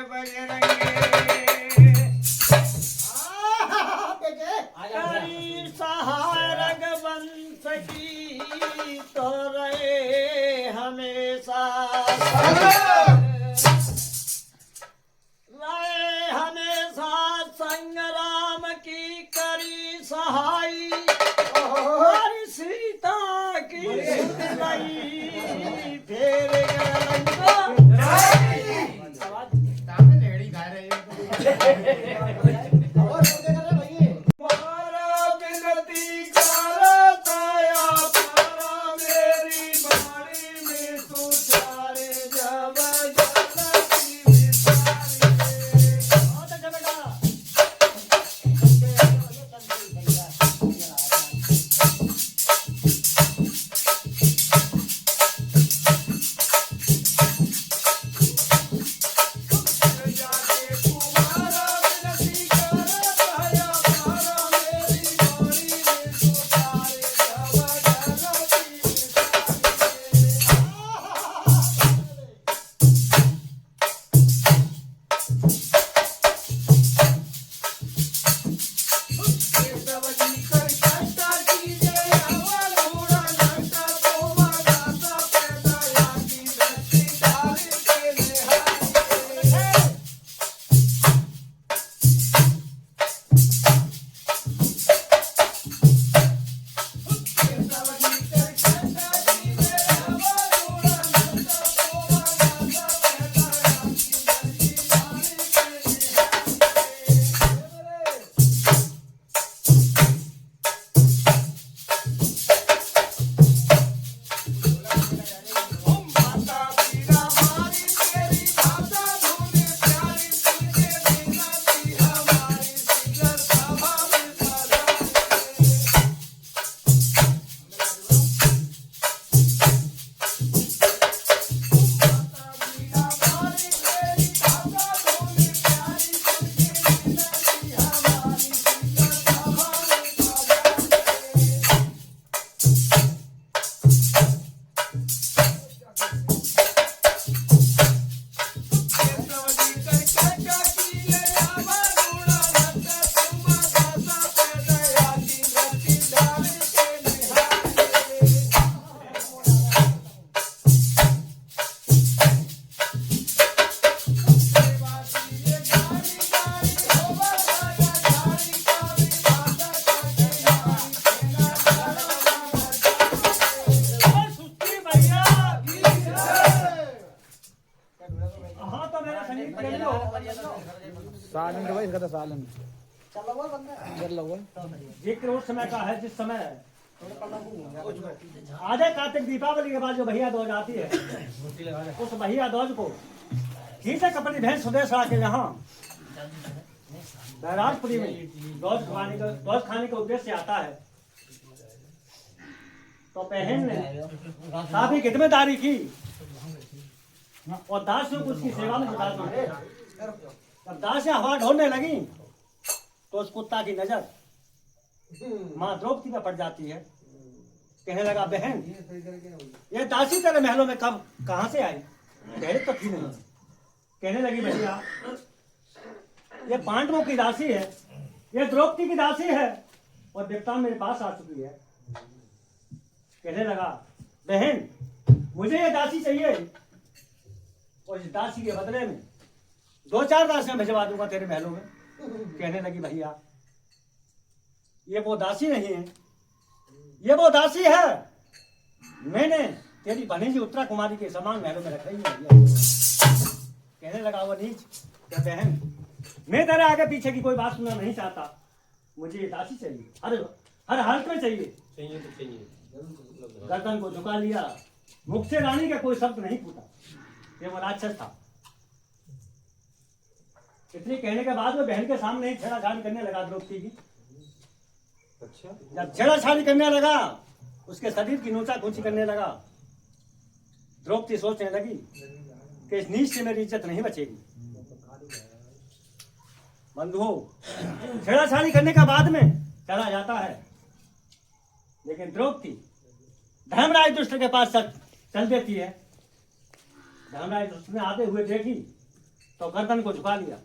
बजरंगे करी सहाय रघुवंश की तो रहे हमेशा रहे हमेशा संग्राम की करी सहाय हमारी सीता की नहीं फेर सालन भाई इसका तो सालन जिक्र उस समय का है जिस समय आधे कार्तिक दीपावली के बाद जो भैया दूज आती है उस भैया दूज को खींचे कपड़ी भैंस सुदेश आके यहाँ बहराजपुरी में दूज खाने का उद्देश्य आता है तो बहन ने काफी खिदमतदारी की और दासियों को उसकी सेवा में जुटा दिया। जब दासियां हवा ढोने लगी तो उस कुत्ता की नजर माँ द्रौपदी पर पड़ जाती है। कहने लगा बहन ये दासी तेरे महलों में कब कहां से आई? पहले तो थी नहीं। कहने लगी भैया ये पांडवों की दासी है, ये द्रौपदी की दासी है और देवता मेरे पास आ चुकी है। कहने लगा बहन मुझे ये दासी चाहिए और इस दासी के बदले में 2-4 दासियां भिजवा दूंगा तेरे महलों में। कहने लगी भैया ये वो दासी नहीं है, ये वो दासी है मैंने तेरी भनीजी उत्तरा कुमारी के समान महलों में रख रही है। कहने लगा वो नीच क्या बहन मैं तेरे आगे पीछे की कोई बात सुनना नहीं चाहता, मुझे ये दासी चाहिए, हर हालत में चाहिए। तो चाहिए। गर्दन को झुका लिया, मुख से रानी का कोई शब्द नहीं फूटा। ये वो राक्षस था। इतनी कहने के बाद में बहन के सामने ही छेड़ाछाड़ी करने लगा द्रौपदी की। अच्छा जब छेड़ाछाड़ी करने लगा उसके शरीर की नोचा खूंची करने लगा। द्रौपदी सोचने लगी कि इस नीच से मेरी इज्जत नहीं बचेगी। बंधुओं छेड़ाछाड़ी करने का बाद में चला जाता है, लेकिन द्रौपदी धर्मराज दुष्ट के पास चल देती है। धर्मराज दुष्ट ने आते हुए देखी तो गर्दन को झुका लिया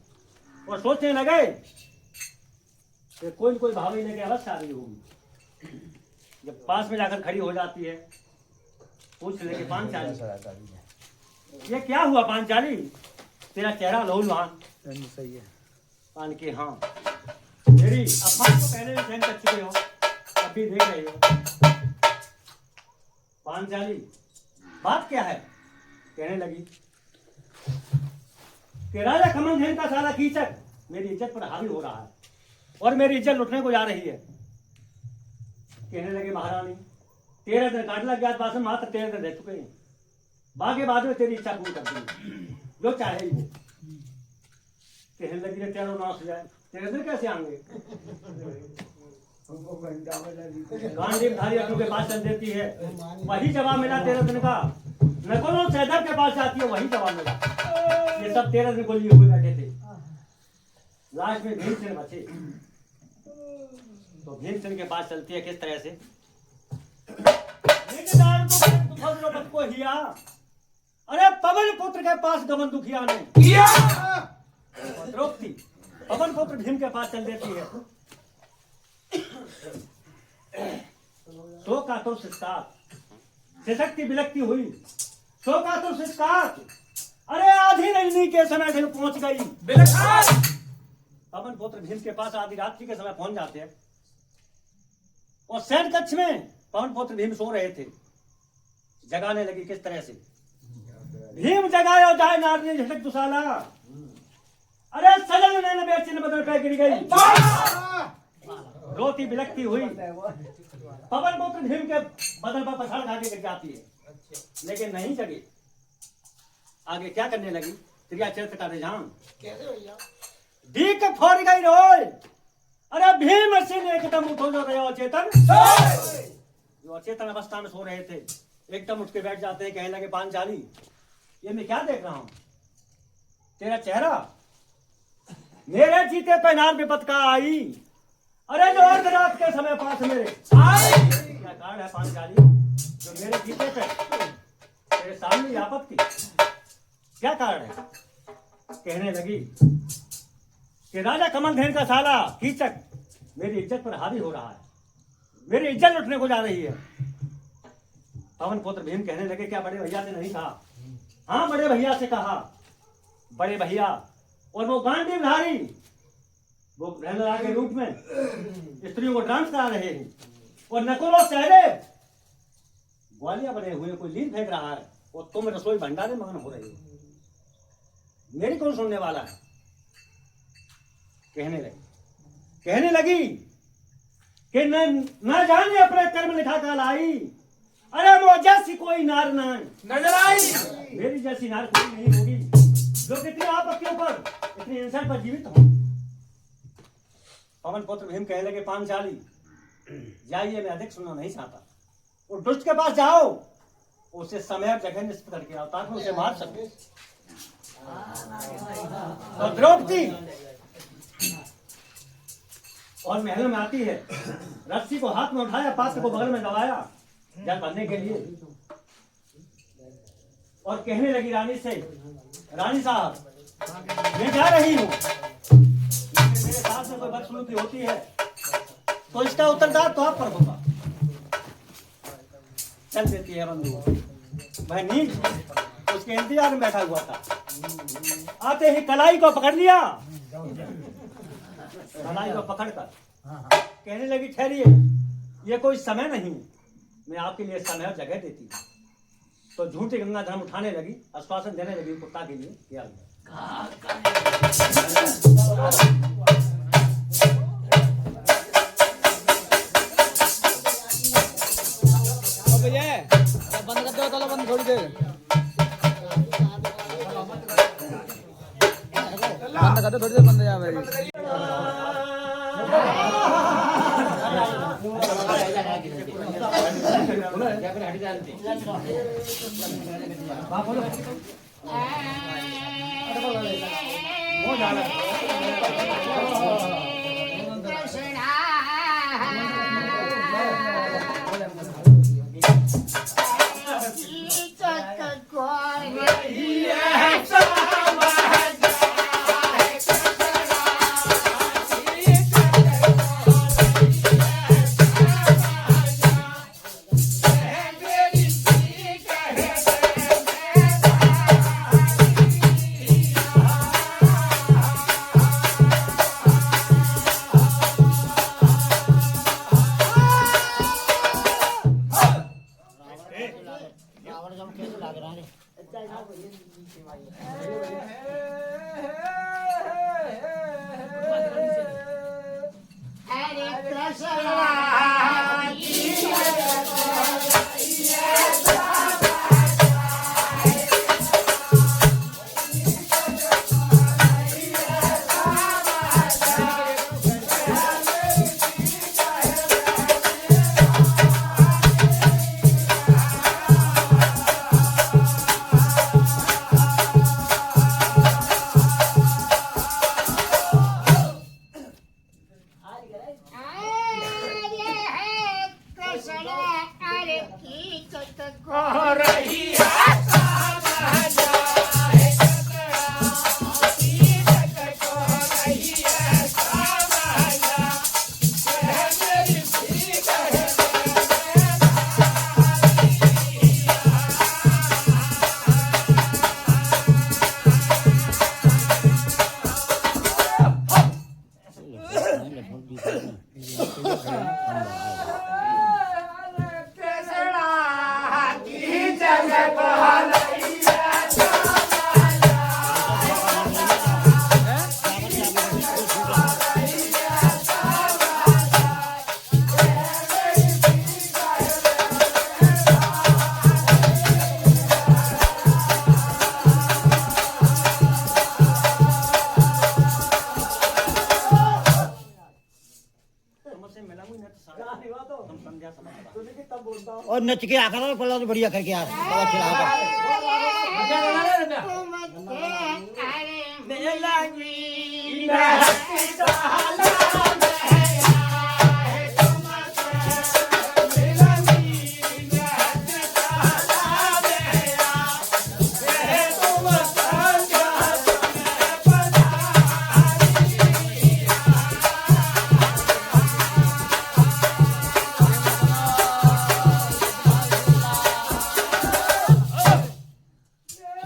और सोचने लगे कि कोई न कोई भाभी लेके अवश्य आ रही होगी। जब पास में जाकर खड़ी हो जाती है, पूछ लेके पांचाली ये क्या हुआ पांचाली, तेरा चेहरा लहूलुहान। सही है। पान के हाँ मेरी अम्मा को पहले भी सहन कर चुके हो, अभी देख रहे हो। पांचाली बात क्या है, कहने लगी कि राजा कमलधेन का सारा कीचक मेरी इज्जत पर हावी हो रहा है और मेरी इज्जत लुटने को जा रही है। कहने लगे महारानी 13 दिन काट लग गया, बासन मात्र 13 दिन रह चुके हैं, बाकी बाद में तेरी इच्छा पूरी कर दी, जो चाहे वो। कहने लगी रे तेरा नाश हो जाए, 13 दिन कैसे आएंगे। गांडीवधारी अपनों के पास चल देती है, वही जवाब मिला 13 दिन का। नकुल सहदेव के पास जाती है, वही जवाब मिला। ये सब 13 दिन को लिए हुए बैठे थे। लास्ट में भीमसेन बचे, तो भीमसेन के पास चलती है किस तरह से, को हिया, अरे पवन पुत्र के पास गमन दुखिया ने किया। द्रौपदी पवन पुत्र भीम के पास चल देती है। शोक आतुर सिसकात, सिसकती बिलकती हुई, शोक आतुर सिसकात, अरे आधी रजनी के समय भीम पहुंच गई। पवन पुत्र भीम के पास आधी रात्रि के समय पहुंच जाते हैं और सैन कक्ष में पवन पुत्र भीम सो रहे थे। जगाने लगी किस तरह से, भीम जगाया जाए नारनी झटक दुसाला, अरे सजल नैन बेचिन बदन पे गिर गई। रोती बिलकती हुई पवन पुत्र भीम के बदन पर पछाड़ खा के गिर जाती है, लेकिन नहीं जगी। आगे क्या करने लगी, त्रिया चरित्र का रुझान दीक फोड़ गई रोय, अरे भीम सिंह एकदम उठो जो गया अचेतन। जो अचेतन अवस्था में सो रहे थे एकदम उठ के बैठ जाते हैं, कहने लगे पांचाली ये मैं क्या देख रहा हूं, तेरा चेहरा मेरे जीते पे नाम विपत का आई, अरे जो अर्धरात के समय पास मेरे आई। क्या कारण है पांचाली, जो मेरे जीते पे तेरे सामने आपत्ति, क्या कारण है। कहने लगी कि राजा कमलधेन का साला कीचक मेरी इज्जत पर हावी हो रहा है, मेरी इज्जत लुटने को जा रही है। पवन पुत्र भीम कहने लगे क्या बड़े भैया से नहीं कहा, हाँ बड़े भैया से कहा। बड़े भैया और वो गांडीवधारी वो रहनला के रूप में स्त्रियों को डांस करा रहे हैं और नकुल और सहदेव ग्वालिया बने हुए कोई लीन फेंक रहा है और तुम रसोई भंडारे मगन हो रहे हो, मेरी कौन सुनने वाला है। कहने लगी कि न जाने अपने कर्म लिखा का लाई, अरे वो जैसी कोई नार ना नजर आई, मेरी जैसी नार कोई नहीं होगी जो कितनी आपत्तियों पर इतनी इंसान पर जीवित हो। पवन पुत्र भीम कहने लगे पांचाली जाइए, मैं अधिक सुनना नहीं चाहता, उस दुष्ट के पास जाओ, उसे समय और जगह निश्चित करके आओ ताकि उसे मार सके। तो द्रौपदी और महल में आती है, रस्सी को हाथ में उठाया, पात्र को बगल में दबाया जल भरने के लिए, और कहने लगी रानी से, रानी साहब मैं जा रही हूँ, मेरे साथ में कोई बदसलूकी होती है तो इसका उत्तरदायित्व तो आप पर होगा। चल देती है बंधु। वह नीच उसके इंतजार में बैठा हुआ था, आते ही कलाई को पकड़ लिया, कलाई को पकड़कर कहने लगी ठहरिए, ये कोई समय नहीं, मैं आपके लिए समय और जगह देती हूँ। तो झूठी गंगा धर्म उठाने लगी, आश्वासन देने लगी कुत्ता के लिए किया बंद कर दो, चलो बंद थोड़ी देर बंद कर दो, थोड़ी देर बंद जा भाई। Yeah. और नच के आकर पड़ा तो बढ़िया करके आ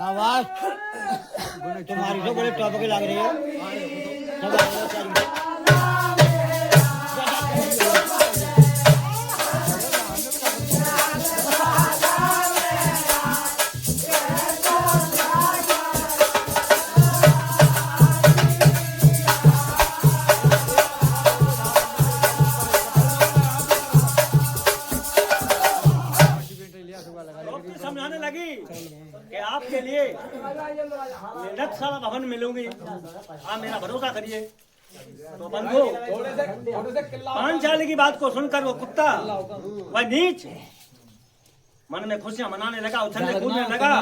आवाज तुम्हारी तो बड़े टॉप के लग रही है सब समझाने लगी कि आपके लिए सारा भवन मिलूंगी, आप मेरा भरोसा करिए। तो बंधु 5 साल की बात को सुनकर वो कुत्ता वह नीच मन में खुशियां मनाने लगा, उछलने कूदने लगा।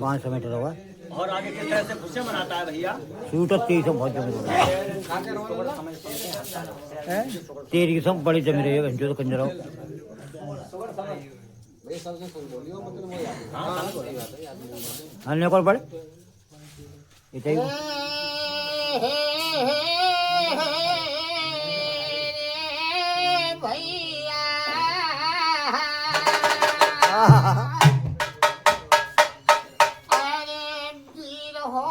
5 मिनट रहा और आगे किस तरह से खुशियां मनाता है भैया। सूट 30 बहुत जमी तेरी सब बड़ी जमी रही है जो तो कंजर अन्य कौन पड़े भैया अरे वीर हो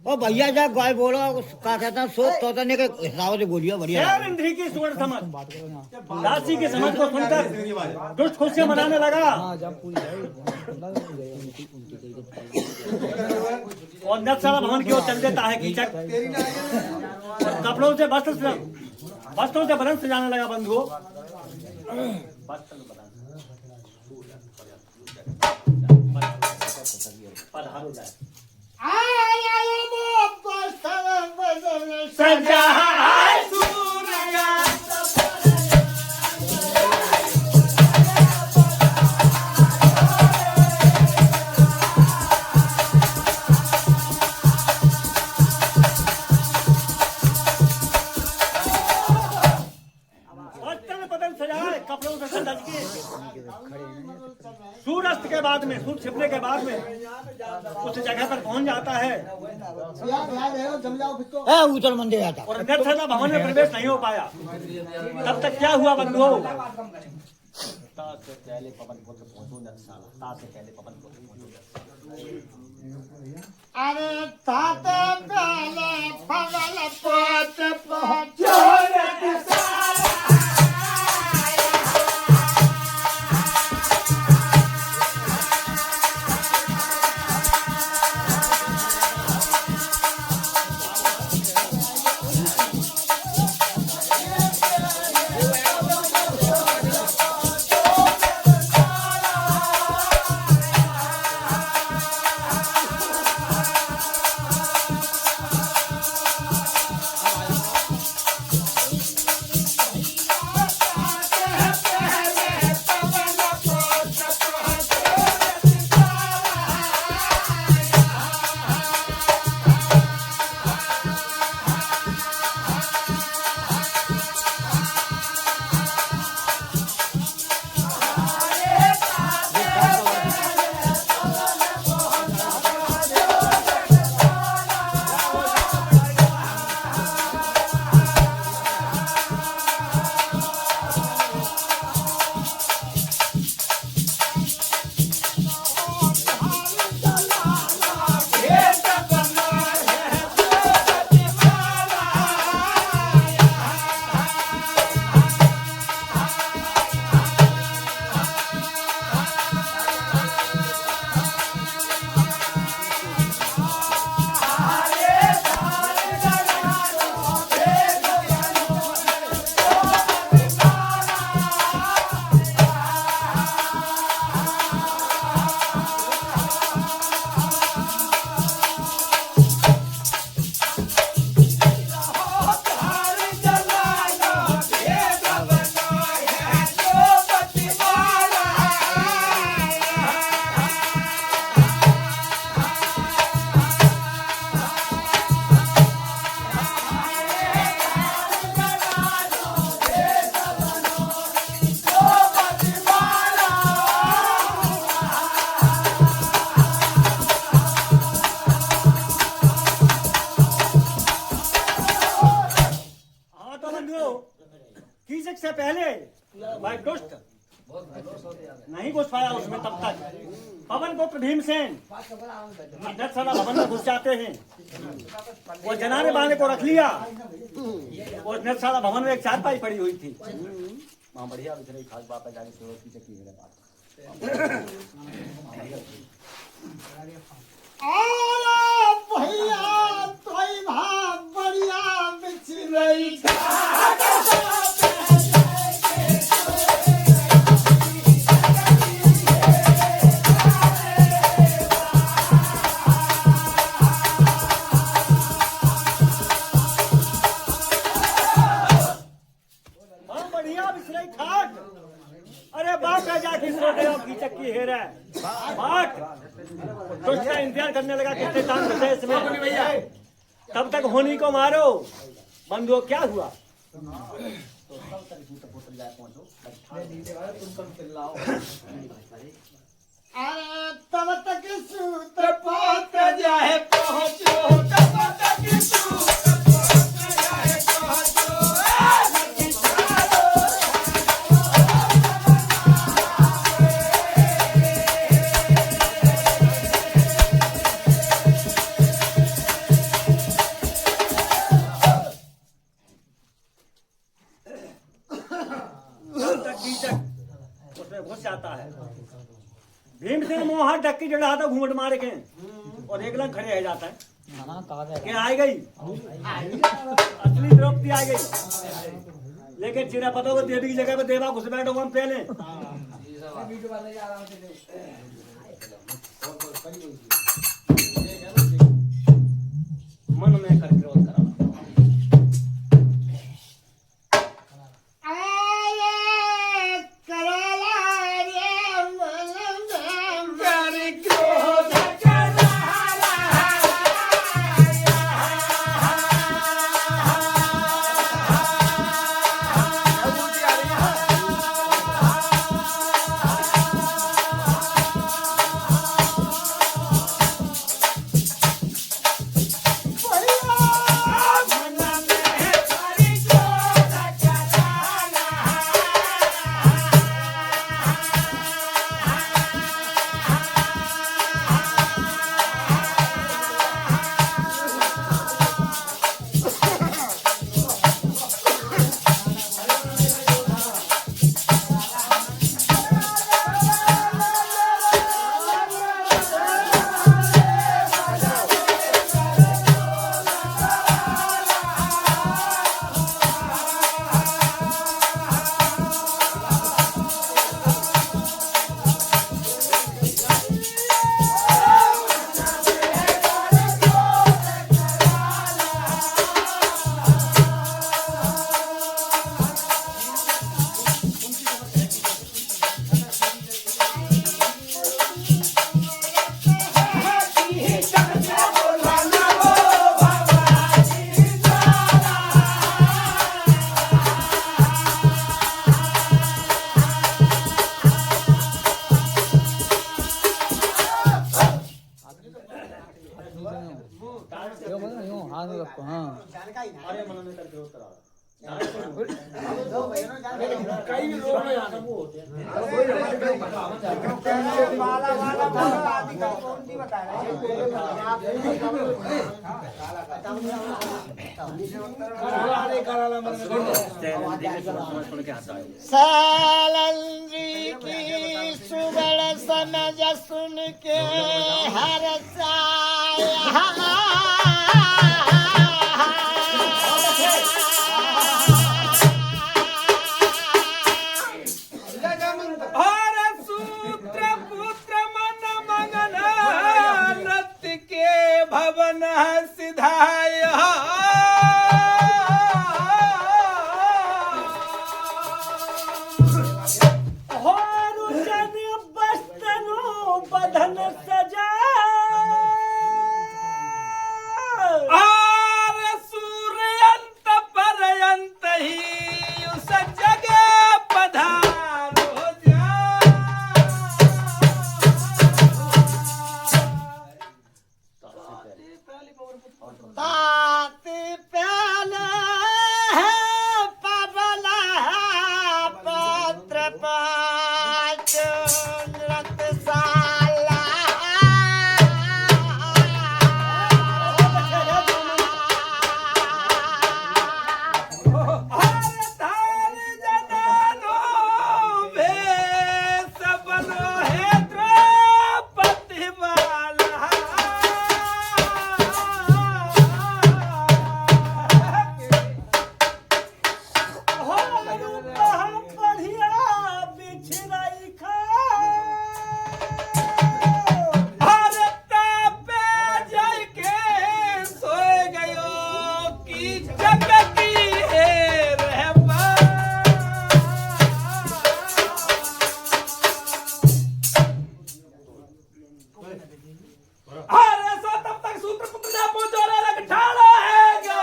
ओ भैया जा गाय बोलो का कहता सोच तो तने के हिसाब से बोलियो बढ़िया शेर इंद्री की सुअर समझ दासी की समझ को सुनकर दुष्ट खुशियां मनाने लगा। और नक्सला भवन की ओर चल देता है कीचक। कपड़ों से वस्त्रों से बदन सजाने लगा बंधुओं। पधारो जाए। सूर्यास्त के बाद में, सूर्य छिपने के बाद में उस जगह पर पहुंच जाता है उतर मंदिर आता और नरसला भवन में प्रवेश नहीं हो पाया। तब तक क्या हुआ बंधुओं? पहले पवन पुत्र पहुंचो नरसाला, से पहले पवन पुत्र पहुंचो। अरे ताते पहले पवन पुत्र पहुंचो नरसाला। कीचक से पहले भाई दुष्ट नहीं घुस पाया उसमें। तब तक पवन पुत्र भीमसेन नरसला भवन में घुस जाते हैं। वो जनाने बाने को रख लिया और नरसला भवन में एक चारपाई पड़ी हुई थी। वहाँ बढ़िया दूसरे खास बात है जाने से कीचक की मेरे पास भैया तोई भाग बढ़िया बिछ रही कीचक की हेर है बाट तो इसका इंतजार करने लगा कितने टाइम घुसे इसमें। तब तक होनी को मारो बंधुओं। क्या हुआ? अरे तब तक सूत्र पहुंच जाए पहुंचो तब तक सूत्र पहुंच जाए पहुंचो। भीमसेन मुंह हाथ ढक के जड़ा था घूंघट मारे के और एक लंग खड़े रह जाता है। क्या आई गई असली द्रौपदी आ गई। लेकिन चिरापतों को देवी की जगह पे देवा घुस बैठो हम पहले। मन में कर विरोध करा आपको। हाँ अरे मन में करके होता रहा कई भी लोग नहीं आते वो होते सालंजी की सुबह समझ सुन के हर और सूत्र पुत्र मन मगन नृत्य के भवन सिधाय बधन सजा और सूर्यंत पर्यंत ही उस जगह पधारो जा तात प्याला है पबला पत्र पाच नृत साला हर धार जनानो भेष बनो है द्रौपदी वाला बढ़िया बिछराई खा भारत पे जय के सोए गयो की जग की है रहबा अरे सो तब तक सूत्र पुत्र ना पहुंचो रे लग ठाड़ा है गो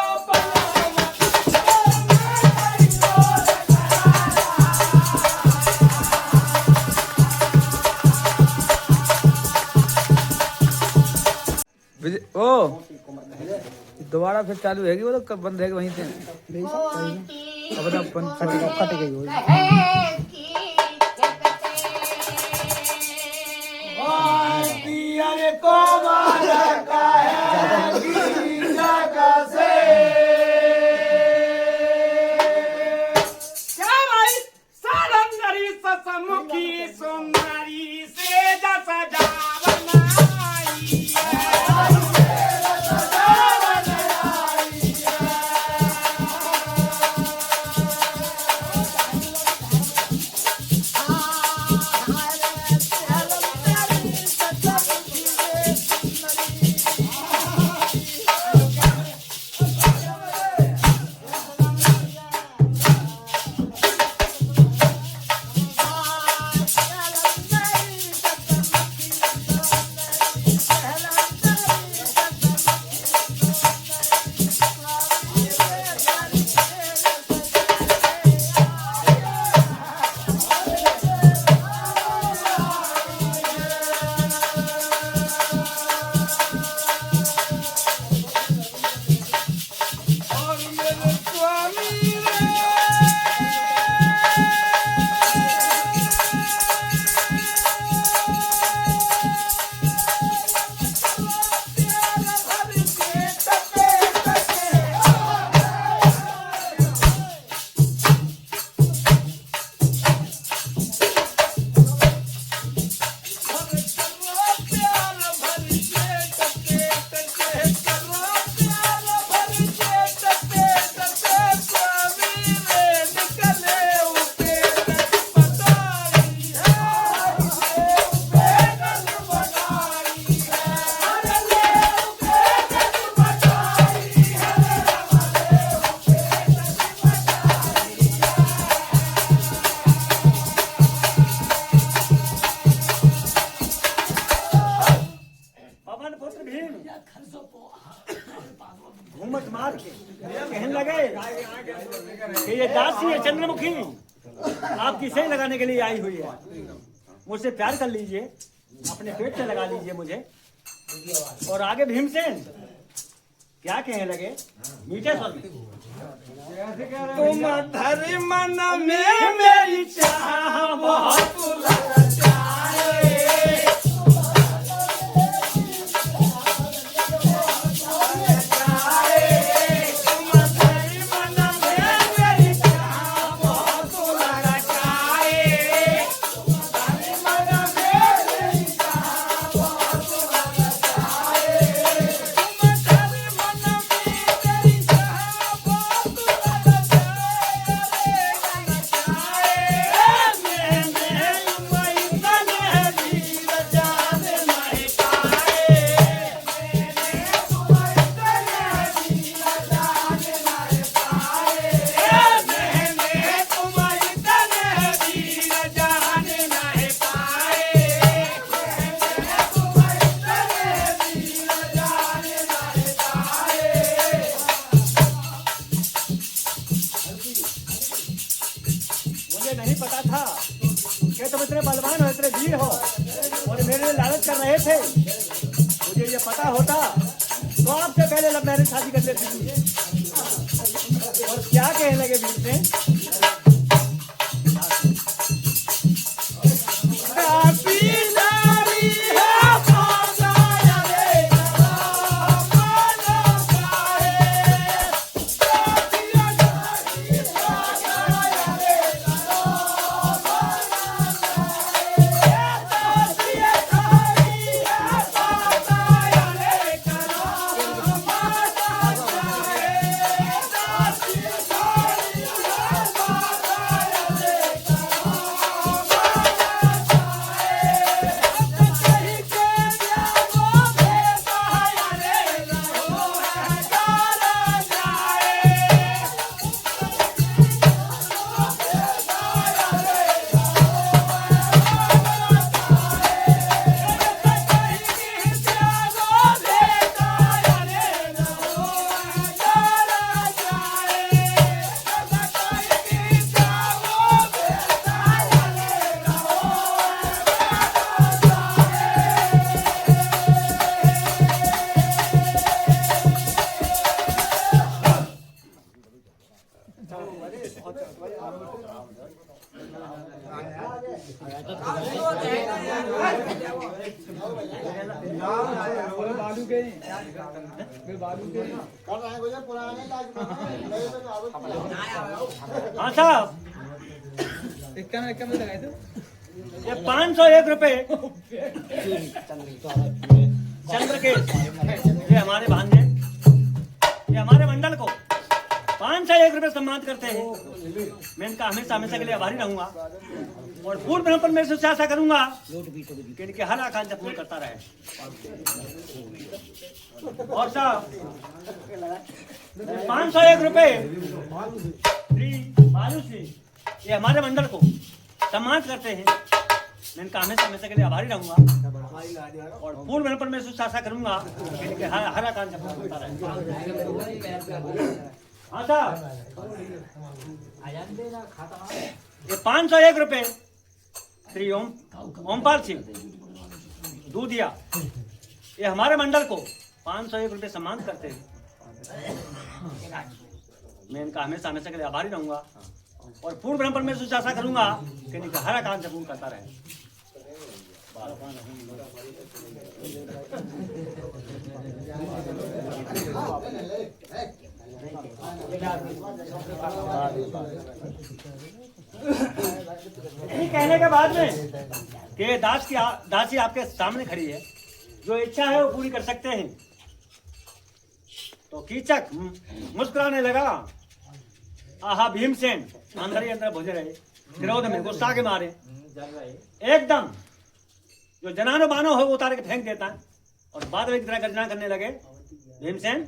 ओ दोबारा फिर चालू हैगी वो तो कब बंद रहेगी वहीं से। अब तो फट गई वो। अरे को मारा का है जगह से क्या भाई सारंगरी ससमुखी सुंदरी से जस जावन आई और मेरे स्वामी पवन पुत्र भीम घूमट मार के कहने लगे कि ये दासी है चंद्रमुखी आपकी सही लगाने के लिए आई हुई है, मुझसे प्यार कर लीजिए, अपने पेट से लगा लीजिए मुझे। और आगे भीमसेन क्या कहने लगे मीठे स्वर में? तुम धरी मन में मेरी चाह बहुत ललचाए। तुम धरी मन में मेरी चाह बहुत ललचाए। धरी मन में मेरी चाह बहुत ललचाए। तुम धरी मन में मेरी चाह बहुत मुझे नहीं पता था कि तुम इतने बलवान हो, इतने वीर हो और मेरे लिए लालच कर रहे थे। मुझे ये पता होता तो आपसे पहले लव मैरिज शादी कर लेती थी। और क्या कहने लगे वीर से? काफी नारी है पासा रे मानो काहे। काफी नारी है पासा रे हाँ साहब, ये 501 रुपए चंद्र के, ये हमारे भांजे, ये हमारे मंडल को 501 रुपए सम्मानित करते हैं। मैं इनका हमेशा हमेशा के लिए आभारी रहूंगा और पूर्ण ब्रह्मपन में से आशा करूंगा कि इनके हर आकांक्षा पूर्ण करता रहे। और साहब 501 रुपए श्री बालू सिंह, ये हमारे मंडल को सम्मानित करते हैं। मैं इनका हमेशा हमेशा के लिए आभारी रहूंगा और पूर्ण ब्रह्मपन में से आशा करूंगा कि इनके हर आकांक्षा पूर्ण करता रहे। हाँ साहब, ये 501 रुपए श्री ओमपाल सिंह दूधिया, ये हमारे मंडल को 501 रुपए सम्मान करते हैं। मैं इनका हमेशा हमेशा के लिए आभारी रहूंगा और पूर्ण ब्रह्मपन में से आशा करूंगा कि इनका हर आकांक्षा पूर्ण करता रहे। कहने के बाद में कि दासी आपके सामने खड़ी है, जो इच्छा है वो पूरी कर सकते हैं। तो कीचक मुस्कुराने लगा। आहा भीमसेन अंदर ही अंदर भुज रहे, क्रोध में गुस्सा के मारे एकदम जो जनानो बानो हो वो उतार के फेंक देता है और बाद में की तरह गर्जना करने लगे भीमसेन।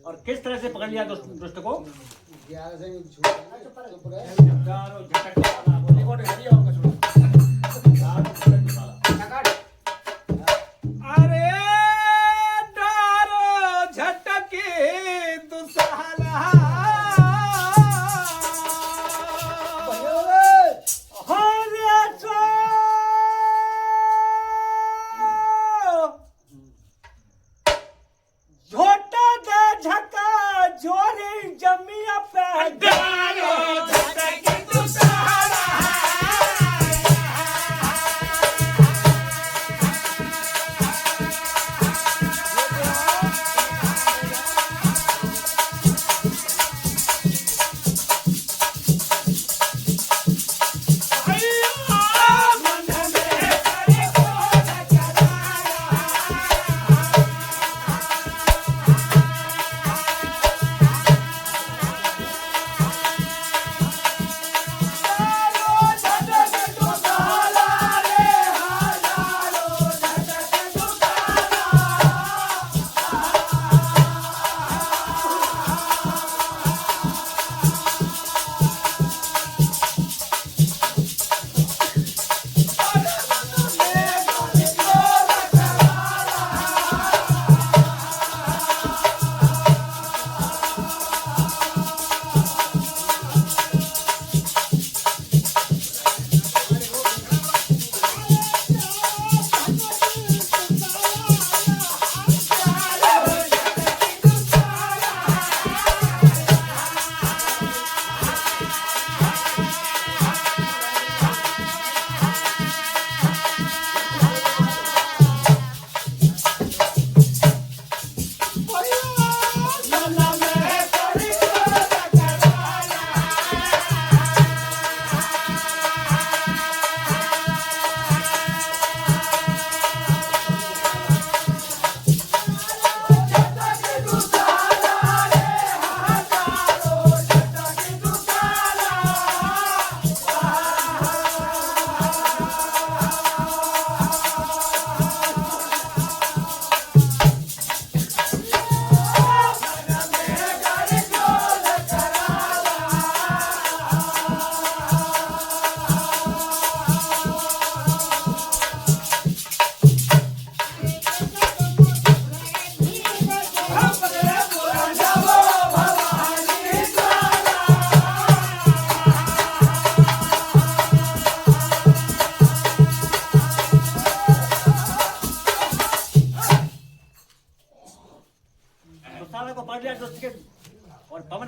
और किस तरह से पकड़ लिया दुष्ट को? अरे डारो झटके दुसाला झोटा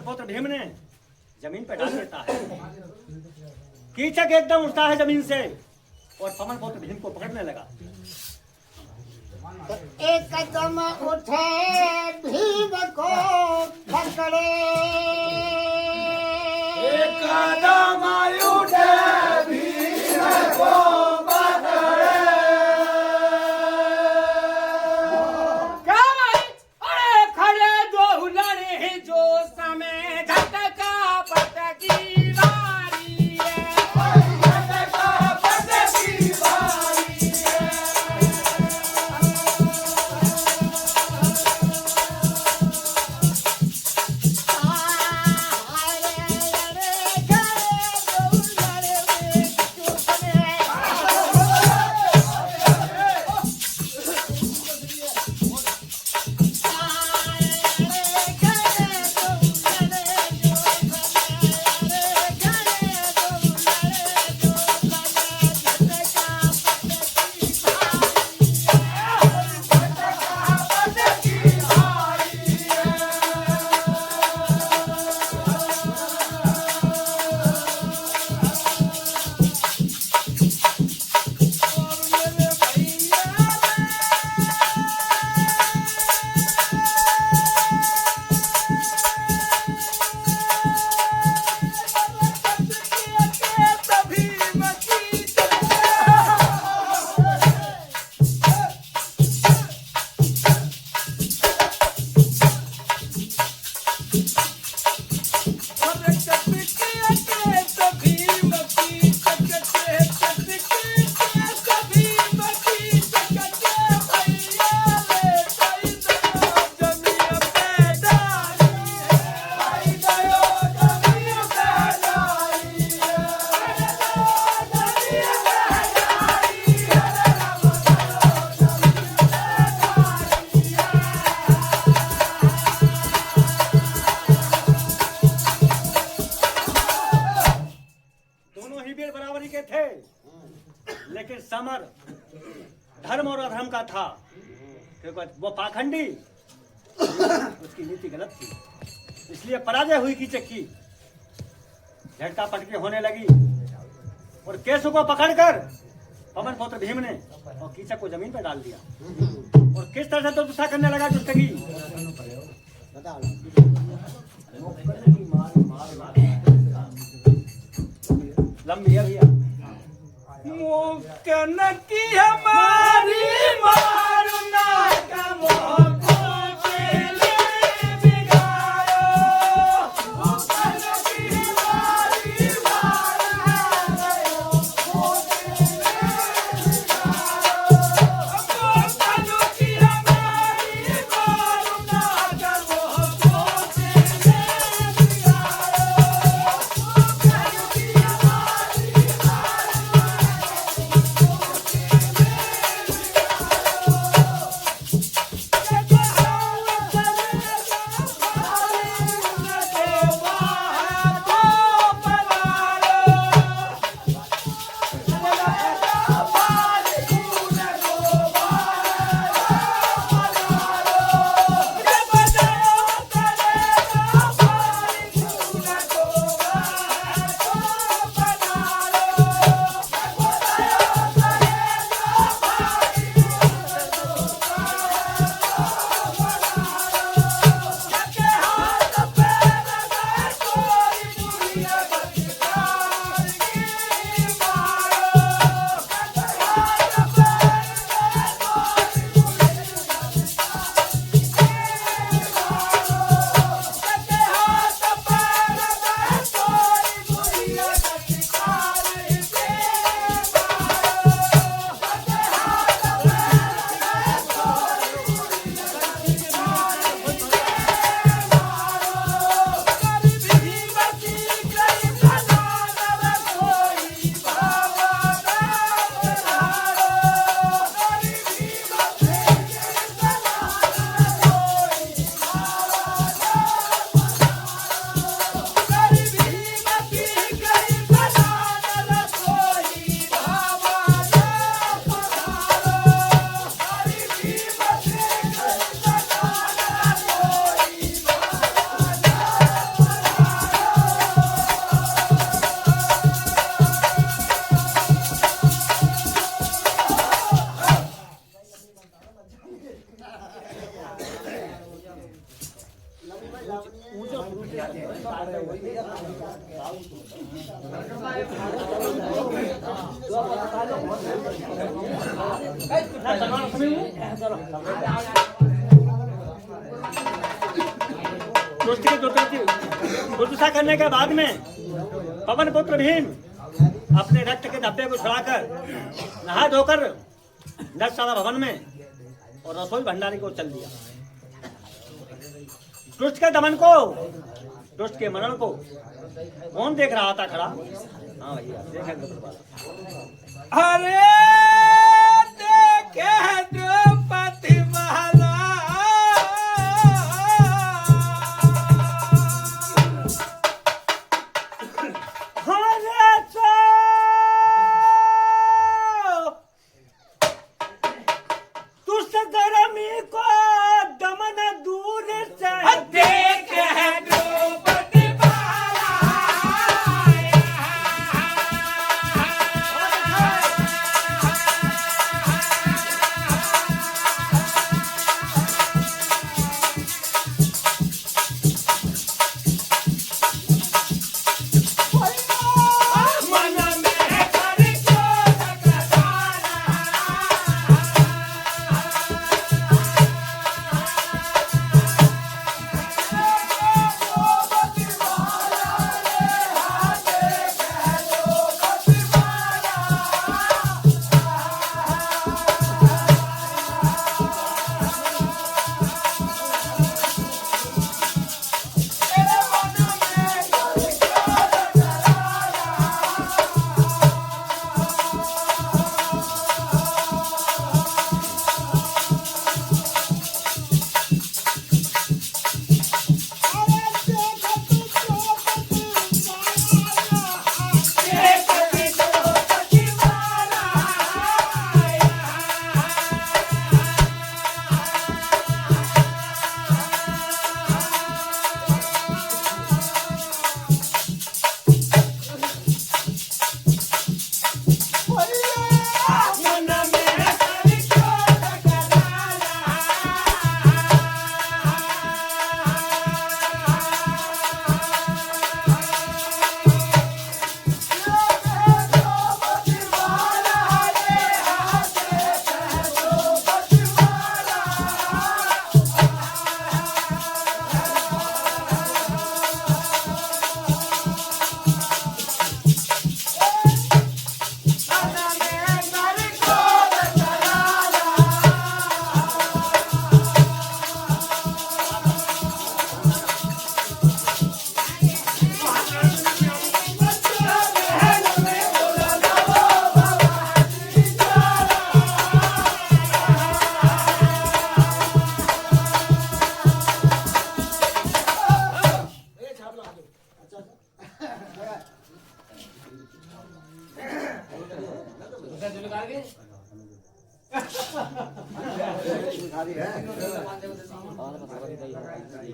पुत्र भीम ने जमीन पर डाल देता है। कीचक एकदम उठता है जमीन से और पवन पुत्र भीम को पकड़ने लगा। एक कदम उठे भीम को पकड़े, एक कदम उठे भीम को पकड़े। क्या भाई? अरे खड़े दो लड़े जो समय झटका पटकी बारी है, झटका पटकी बारी है। लेकिन समर धर्म और अधर्म का था, क्योंकि वो पाखंडी, उसकी नीति गलत थी, इसलिए पराजय हुई कीचक की। झटका पटके होने लगी और केसु को पकड़कर पवन पुत्र भीम ने और कीचक को जमीन पर डाल दिया और किस तरह से तो गुस्सा करने लगा दुष्टगी। लंबी है भैया। मुक्कन की हमारी मारुना का मोको पेले बिगाड़ो, मुक्कन की हमारी मारुना का मोको पेले बिगाड़ो, मुक्कन की हमारी मारुना का मोको पेले बिगाड़ो, मुक्कन की हमारी दुर्दशा करने के बाद में पवन पुत्र भीम अपने रक्त के धब्बे को छुड़ाकर नहा धोकर नरसाला भवन में और रसोई भंडारी को चल दिया। दुष्ट के दमन को, दुष्ट के मरण को कौन देख रहा था खड़ा? हाँ भैया देखेंगे। अरे देखे द्रौपदी महला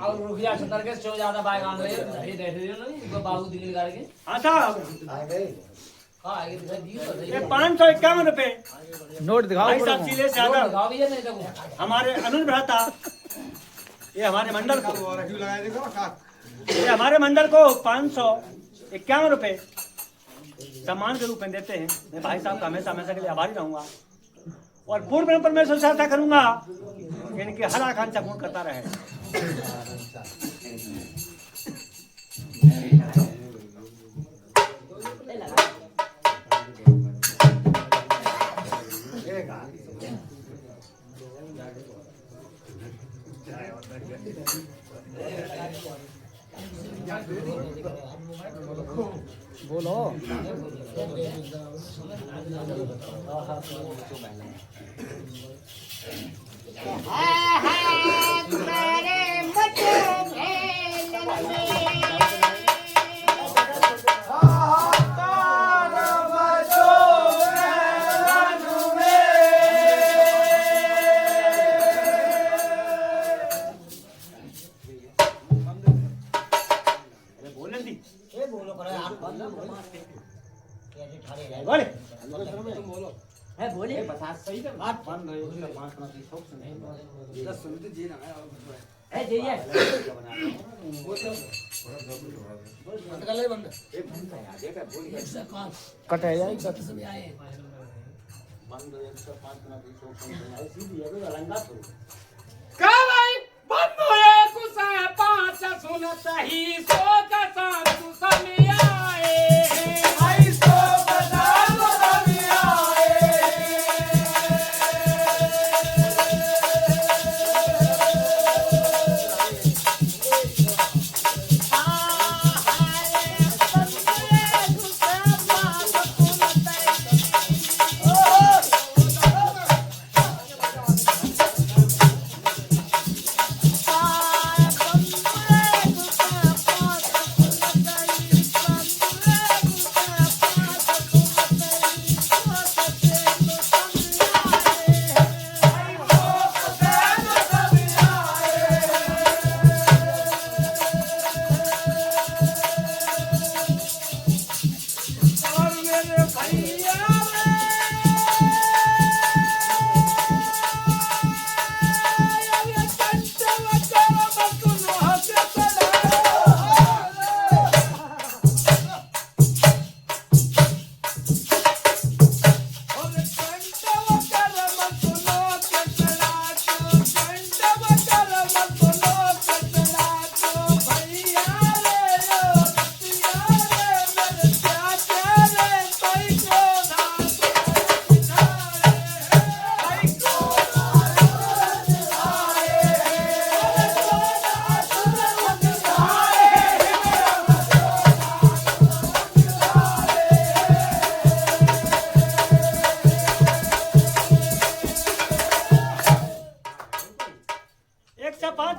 और रुपया छतर के चो ज्यादा बाइक आन रहे ये देख रहे हो ना वो बाबू दिल करके हाँ साहब हां ये दियो ये 551 रुपए नोट दिखाओ भाई साहब सीले से आधा दिखाओ भी नहीं देखो हमारे अनुज भ्राता ये हमारे मंडल को ये हमारे मंडल को 551 रुपए सम्मान के रूप में देते हैं। मैं भाई साहब का हमेशा हमेशा के लिए आभारी रहूंगा और पूर्व में मैं सुशासन करूंगा इनकी हर आकांक्षा पूर्ण करता रहे। बोलो बोले बता सही है बात बन रही है 5 ना 10 सुनते जी ना है जी है निकल बंद एक घंटा यार देखा बोल कट है यार कट से आए का भाई बंधु एक उसे पांच सुनत ही सो का तू समियाए आई सो का तू समियाए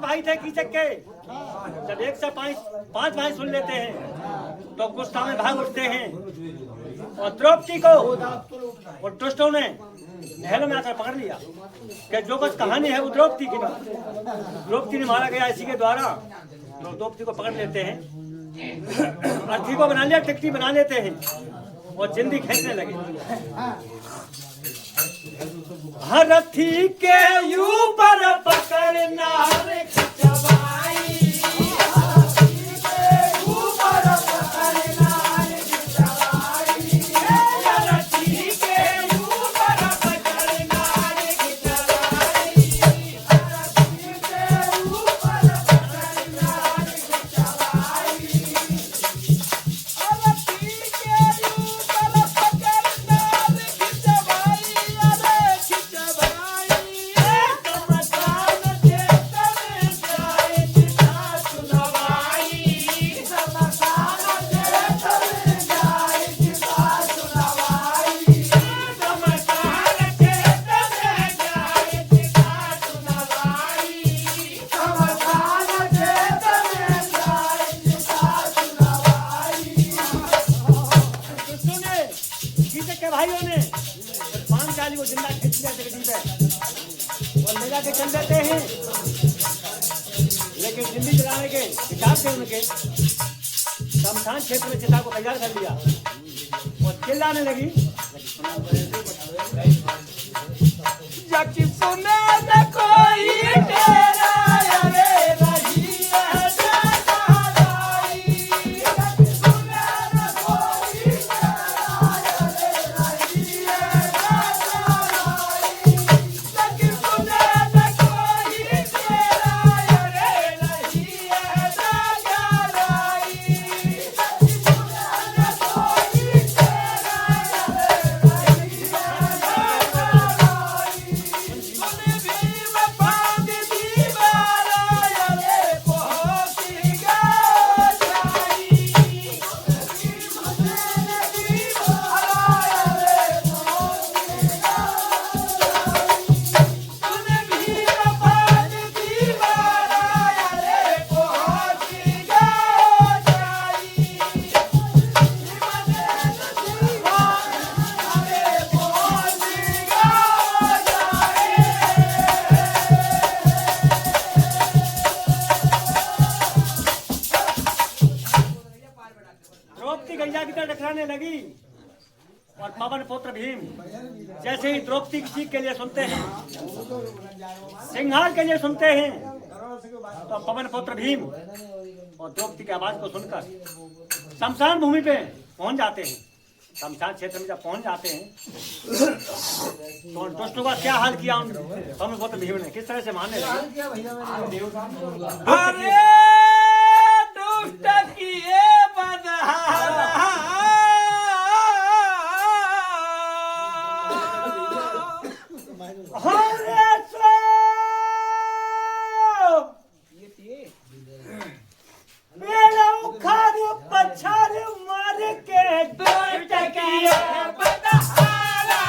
भाई थे कीचक के, जब एक से पांच भाई सुन लेते हैं तो गुस्सा में भाग उठते हैं और द्रौपदी को और दुष्टों ने महलों में आकर पकड़ लिया कि जो कुछ कहानी है वो द्रौपदी की बात। द्रौपदी ने मारा गया इसी के द्वारा, तो द्रौपदी को पकड़ लेते हैं, अर्थी को बना लिया, टिकटी बना लेते हैं और जिंदगी खींचने लगे। हर रथी के ऊपर पकड़ना रे खिंचवाई, ऊपर पकड़ना रे खिंचवाई, रथी के ऊपर पकड़ना रे खिंचवाई, रथी के ऊपर पकड़ना रे खिंचवाई, रथी के ऊपर पकड़ना रे खिंचवाई। भाइयों ने 5 को जिंदा खींच लिया टिकटी पे और ले जाके चल देते हैं, लेकिन जिंदगी जलाने के हिसाब से उनके शमशान क्षेत्र में चिता को तैयार कर लिया और चिल्लाने लगी, जबकि सुने न कोई तेरा रे रही है जगाई, जबकि सुने न कोई तेरा रे रही है जगाई, जबकि सुने न कोई तेरा रे रही है जगाई, जबकि सुने न कोई तेरा रे रही है जगाई। सुने भी वफा दी दीवारा रे पहुंची गई, सुने भी दीवारा रे पहुंची गई, सुने भी वफा दी दीवारा रे पहुंची द्रौपदी गैया की तरह टकराने लगी और पवन पुत्र भीम जैसे ही द्रौपदी की चीख के लिए सुनते हैं, सिंहार के लिए सुनते हैं, तो पवन पुत्र भीम और द्रौपदी की आवाज को सुनकर शमशान भूमि पे पहुंच जाते हैं शमशान क्षेत्र में जब पहुंच जाते हैं तो उन दुष्टों का क्या हाल किया हम बहुत भीम ने किस तरह से मारने लगे। अरे दुष्ट किए बदहारा मेरा उखाड़ पछाड़ मार के दुष्ट किए बदहारा।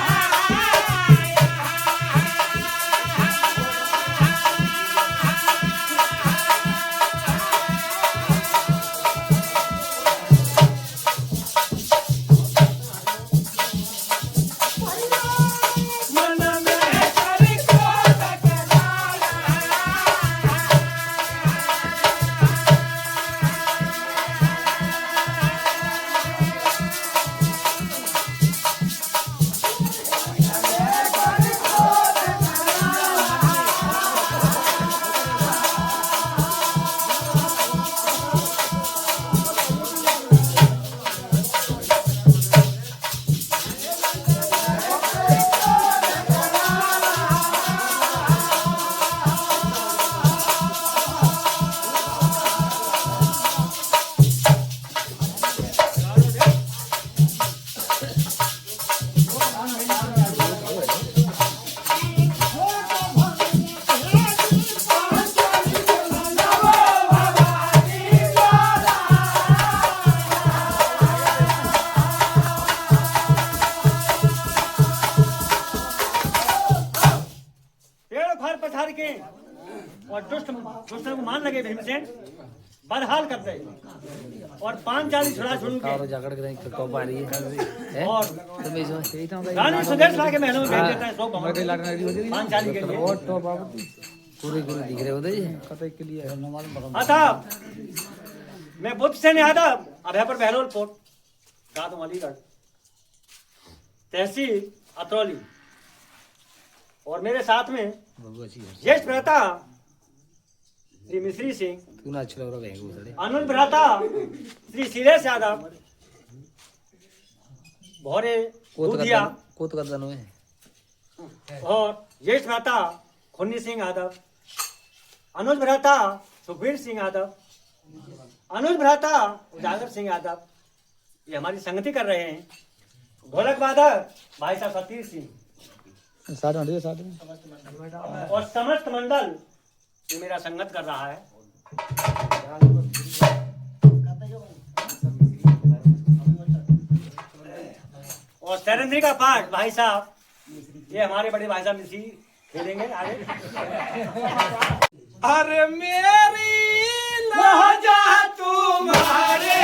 और दुष्टों को मान लगे भीमसेन बदहाल कर दे और 5-40 छुड़ा छुड़ के जाकर के कब आ रही है और तुम इसमें यही था रानी सुदेश ला के महलों में भेज देता है 100 मैं कहीं लाटना रेडी हो गई 5-40 के लिए और तो बाबू पूरे दिख रहे होते कतई के लिए अतः मैं बुद्ध सेन यादव अभय पर बहलोल फोर्ट गादम अलीगढ़ तहसील अतरौली और मेरे साथ में ज्येष्ठ भ्राता श्री मिश्री सिंह तू ना अच्छा लग रहा है अनुज भ्राता श्री शिलेश यादव भौरे दूधिया कोत का दनो है और ज्येष्ठ भ्राता खुन्नी सिंह यादव अनुज भ्राता सुखबीर सिंह यादव अनुज भ्राता उजागर सिंह यादव ये हमारी संगति कर रहे हैं। ढोलक वादक भाई साहब सतीश सिंह साथ में और समस्त मंडल ये मेरा संगत कर रहा है। और शैलेंद्री का पाठ भाई साहब ये हमारे बड़े भाई साहब मिसी खेलेंगे आगे। अरे मेरी लहजा तुम्हारे